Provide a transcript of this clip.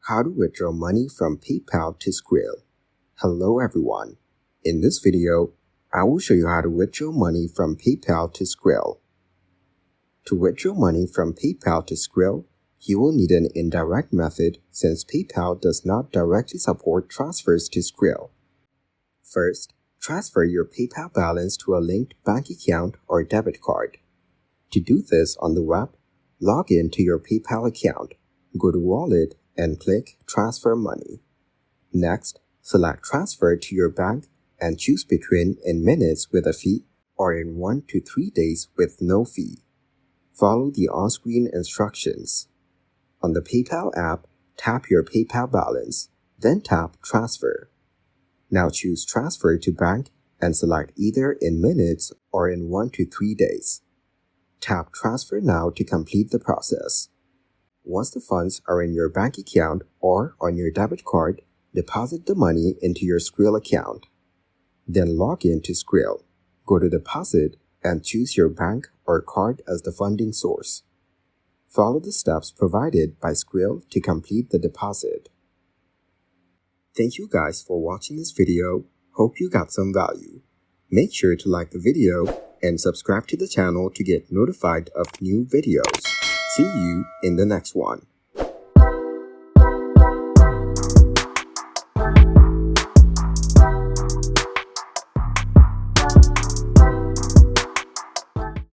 How to withdraw money from PayPal to Skrill. Hello everyone. In this video, I will show you how to withdraw money from PayPal to Skrill. To withdraw money from PayPal to Skrill, you will need an indirect method since PayPal does not directly support transfers to Skrill. First, transfer your PayPal balance to a linked bank account or debit card. To do this on the web, log in to your PayPal account, go to Wallet, and click Transfer Money. Next, select Transfer to your bank and choose between in minutes with a fee or in 1 to 3 days with no fee. Follow the on-screen instructions. On the PayPal app, tap your PayPal balance, then tap Transfer. Now choose Transfer to Bank and select either in minutes or in 1 to 3 days. Tap Transfer Now to complete the process. Once the funds are in your bank account or on your debit card, deposit the money into your Skrill account. Then log in to Skrill, go to Deposit, and choose your bank or card as the funding source. Follow the steps provided by Skrill to complete the deposit. Thank you guys for watching this video. Hope you got some value. Make sure to like the video and subscribe to the channel to get notified of new videos. See you in the next one.